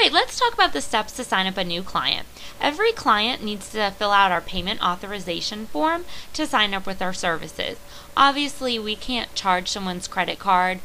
Alright, let's talk about the steps to sign up a new client. Every client needs to fill out our payment authorization form to sign up with our services. Obviously, we can't charge someone's credit card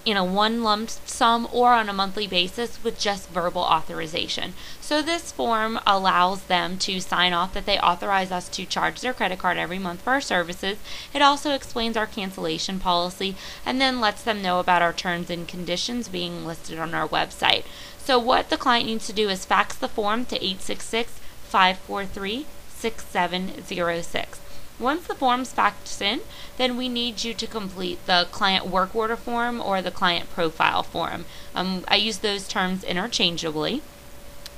in a one lump sum or on a monthly basis with just verbal authorization. So this form allows them to sign off that they authorize us to charge their credit card every month for our services. It also explains our cancellation policy and then lets them know about our terms and conditions being listed on our website. So what the client needs to do is fax the form to 866-543-6706. Once the form's faxed in, then we need you to complete the client work order form or the client profile form. I use those terms interchangeably.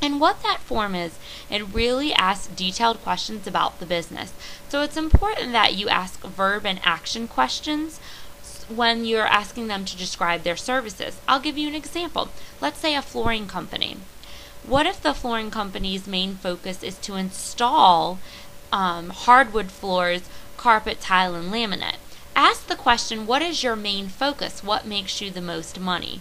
And what that form is, it really asks detailed questions about the business. So it's important that you ask verb and action questions when you're asking them to describe their services. I'll give you an example. Let's say a flooring company. What if the flooring company's main focus is to install hardwood floors, carpet, tile, and laminate? Ask the question, what is your main focus? What makes you the most money?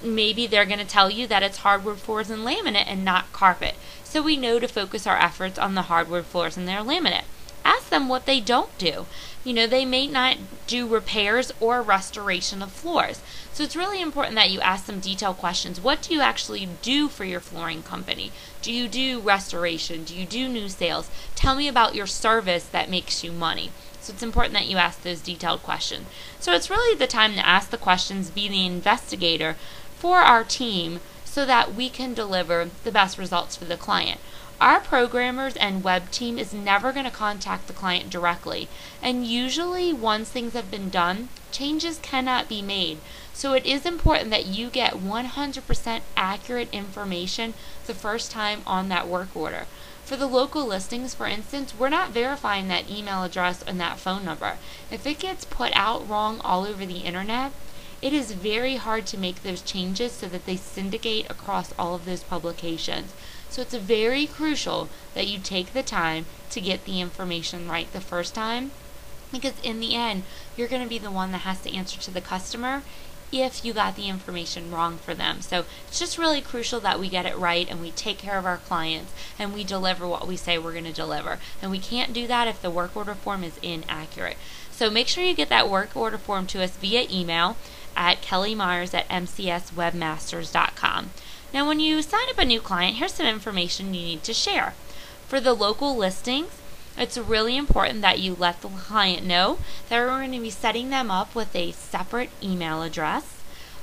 Maybe they're going to tell you that it's hardwood floors and laminate and not carpet. So we know to focus our efforts on the hardwood floors and their laminate. Ask them what they don't do. They may not do repairs or restoration of floors. So it's really important that you ask them detailed questions. What do you actually do for your flooring company? Do you do restoration? Do you do new sales? Tell me about your service that makes you money. So it's important that you ask those detailed questions. So it's really the time to ask the questions, be the investigator for our team so that we can deliver the best results for the client. Our programmers and web team is never going to contact the client directly, and usually once things have been done, changes cannot be made. So it is important that you get 100% accurate information the first time on that work order. For the local listings, for instance, we're not verifying that email address and that phone number. If it gets put out wrong all over the internet, it is very hard to make those changes so that they syndicate across all of those publications. So it's very crucial that you take the time to get the information right the first time, because in the end, you're going to be the one that has to answer to the customer if you got the information wrong for them. So it's just really crucial that we get it right and we take care of our clients and we deliver what we say we're going to deliver. And we can't do that if the work order form is inaccurate. So make sure you get that work order form to us via email at kellymyers@mcswebmasters.com. Now when you sign up a new client, here's some information you need to share. For the local listings, it's really important that you let the client know that we're going to be setting them up with a separate email address,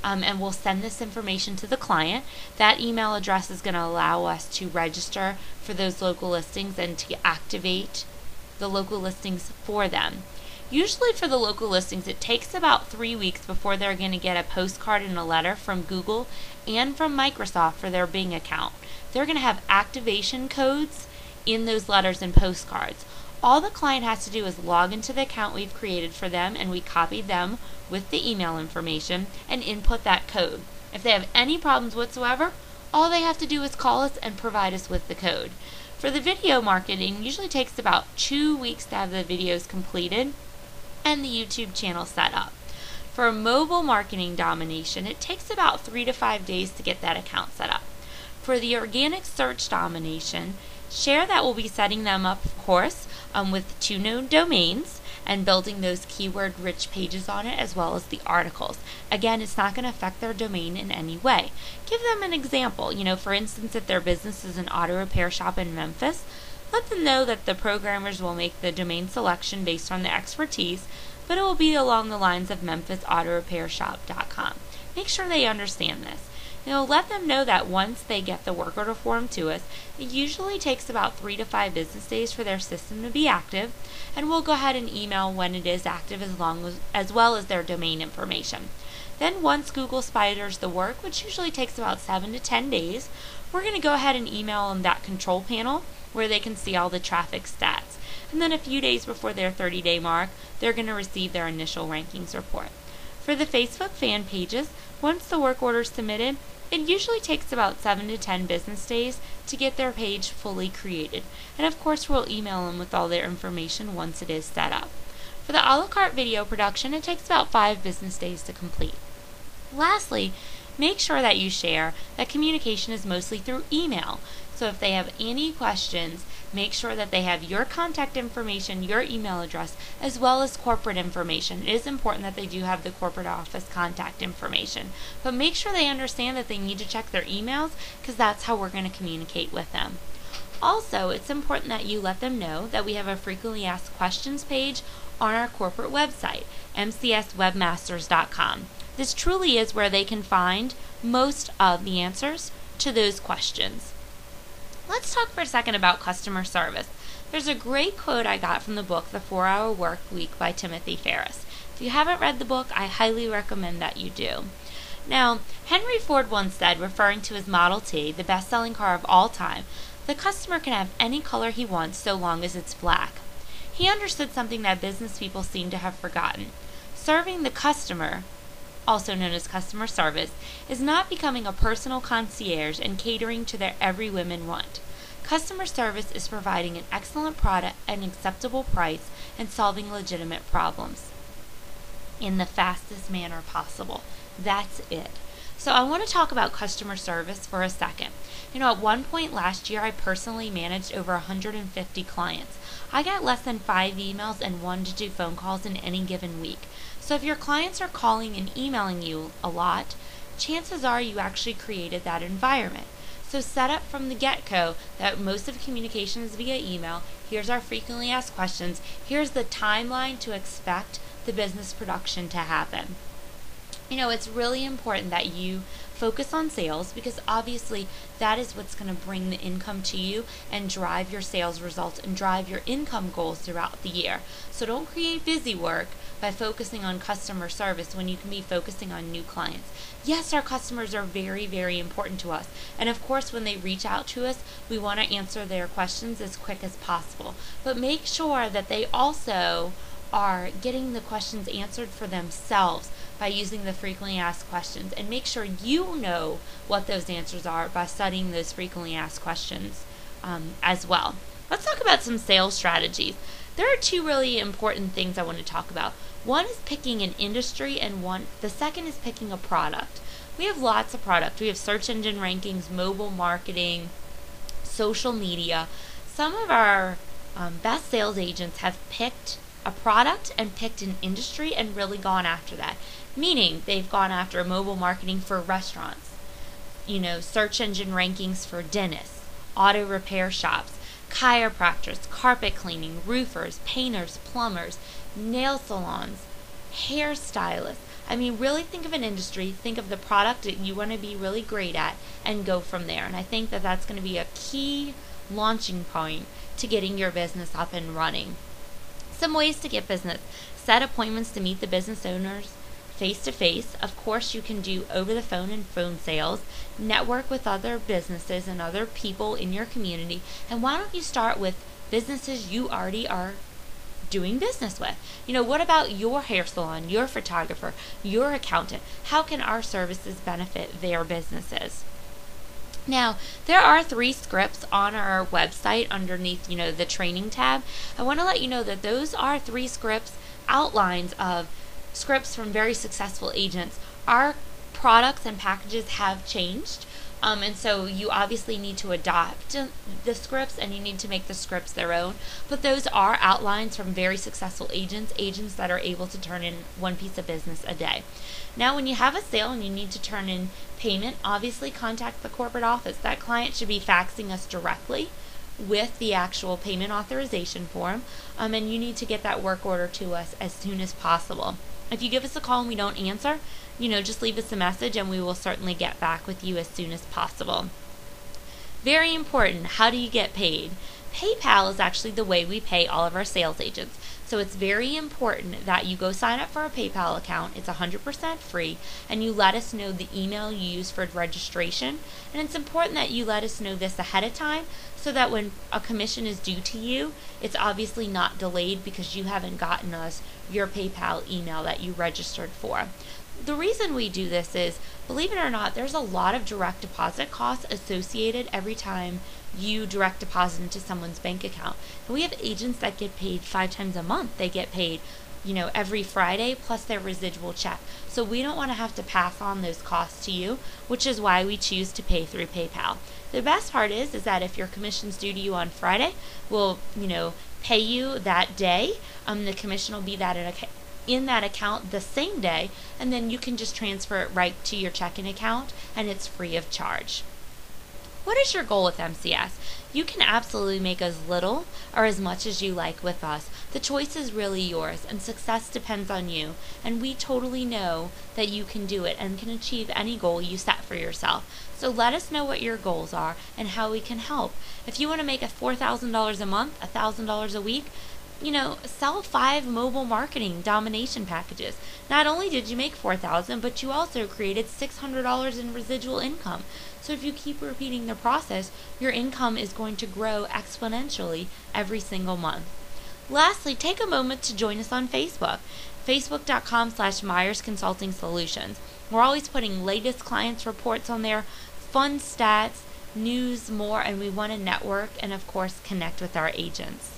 and we'll send this information to the client. That email address is going to allow us to register for those local listings and to activate the local listings for them. Usually for the local listings, it takes about 3 weeks before they're going to get a postcard and a letter from Google and from Microsoft for their Bing account. They're going to have activation codes in those letters and postcards. All the client has to do is log into the account we've created for them, and we copied them with the email information and input that code. If they have any problems whatsoever, all they have to do is call us and provide us with the code. For the video marketing, it usually takes about 2 weeks to have the videos completed and the YouTube channel set up. For mobile marketing domination, it takes about 3 to 5 days to get that account set up. For the organic search domination, share that we'll be setting them up, of course, with 2 known domains and building those keyword-rich pages on it as well as the articles. Again, it's not going to affect their domain in any way. Give them an example. For instance, if their business is an auto repair shop in Memphis, let them know that the programmers will make the domain selection based on their expertise, but it will be along the lines of memphisautorepairshop.com. Make sure they understand this. Let them know that once they get the work order form to us, it usually takes about 3 to 5 business days for their system to be active, and we'll go ahead and email when it is active as well as their domain information. Then once Google spiders the work, which usually takes about 7 to 10 days, we're going to go ahead and email them that control panel where they can see all the traffic stats. And then a few days before their 30-day mark, they're going to receive their initial rankings report. For the Facebook fan pages, once the work order is submitted, it usually takes about 7 to 10 business days to get their page fully created. And of course, we'll email them with all their information once it is set up. For the a la carte video production, it takes about 5 business days to complete. Lastly, make sure that you share that communication is mostly through email. So if they have any questions, make sure that they have your contact information, your email address, as well as corporate information. It is important that they do have the corporate office contact information. But make sure they understand that they need to check their emails, because that's how we're going to communicate with them. Also, it's important that you let them know that we have a frequently asked questions page on our corporate website, mcswebmasters.com. This truly is where they can find most of the answers to those questions. Let's talk for a second about customer service. There's a great quote I got from the book, The 4-Hour Work Week by Timothy Ferriss. If you haven't read the book, I highly recommend that you do. Now, Henry Ford once said, referring to his Model T, the best-selling car of all time, the customer can have any color he wants so long as it's black. He understood something that business people seem to have forgotten. Serving the customer, also known as customer service, is not becoming a personal concierge and catering to their every whim and want. Customer service is providing an excellent product at an acceptable price and solving legitimate problems in the fastest manner possible. That's it. So I want to talk about customer service for a second. At one point last year, I personally managed over 150 clients. I got less than 5 emails and 1 to 2 phone calls in any given week. So if your clients are calling and emailing you a lot, chances are you actually created that environment. So set up from the get-go that most of the communication is via email. Here's our frequently asked questions. Here's the timeline to expect the business production to happen. It's really important that you focus on sales, because obviously that is what's going to bring the income to you and drive your sales results and drive your income goals throughout the year. So don't create busy work by focusing on customer service when you can be focusing on new clients. Yes, our customers are very, very important to us. And of course, when they reach out to us, we want to answer their questions as quick as possible. But make sure that they also are getting the questions answered for themselves by using the frequently asked questions, and make sure you know what those answers are by studying those frequently asked questions as well. Let's talk about some sales strategies. There are 2 really important things I want to talk about. One is picking an industry, and the second is picking a product. We have lots of product. We have search engine rankings, mobile marketing, social media. Some of our best sales agents have picked a product and picked an industry and really gone after that. Meaning they've gone after mobile marketing for restaurants, search engine rankings for dentists, auto repair shops, chiropractors, carpet cleaning, roofers, painters, plumbers, nail salons, hairstylists. Really think of an industry, think of the product that you want to be really great at, and go from there. And I think that that's going to be a key launching point to getting your business up and running. Some ways to get business. Set appointments to meet the business owners face-to-face. Of course, you can do over the phone and phone sales. Network with other businesses and other people in your community. And why don't you start with businesses you already are doing business with? What about your hair salon, your photographer, your accountant? How can our services benefit their businesses? Now, there are 3 scripts on our website underneath, the training tab. I want to let you know that those are 3 scripts, outlines of scripts from very successful agents. Our products and packages have changed, and so you obviously need to adopt the scripts, and you need to make the scripts their own. But those are outlines from very successful agents that are able to turn in 1 piece of business a day. Now, when you have a sale and you need to turn in payment, obviously contact the corporate office. That client should be faxing us directly with the actual payment authorization form, and you need to get that work order to us as soon as possible. If you give us a call and we don't answer, just leave us a message and we will certainly get back with you as soon as possible. Very important, how do you get paid? PayPal is actually the way we pay all of our sales agents. So it's very important that you go sign up for a PayPal account. It's 100% free, and you let us know the email you use for registration. And it's important that you let us know this ahead of time so that when a commission is due to you, it's obviously not delayed because you haven't gotten us your PayPal email that you registered for. The reason we do this is, believe it or not, there's a lot of direct deposit costs associated every time you direct deposit into someone's bank account. And we have agents that get paid 5 times a month. They get paid every Friday plus their residual check. So we don't want to have to pass on those costs to you, which is why we choose to pay through PayPal. The best part is that if your commission's due to you on Friday, we'll, pay you that day. The commission will be in that account the same day, and then you can just transfer it right to your checking account, and it's free of charge. What is your goal with MCS? You can absolutely make as little or as much as you like with us. The choice is really yours, and success depends on you. And we totally know that you can do it and can achieve any goal you set for yourself. So let us know what your goals are and how we can help. If you want to make $4,000 a month, $1,000 a week, sell 5 mobile marketing domination packages. Not only did you make $4,000, but you also created $600 in residual income. So if you keep repeating the process, your income is going to grow exponentially every single month. Lastly, take a moment to join us on Facebook, facebook.com/Myers Consulting Solutions. We're always putting latest clients reports on there, fun stats, news, more, and we want to network and, of course, connect with our agents.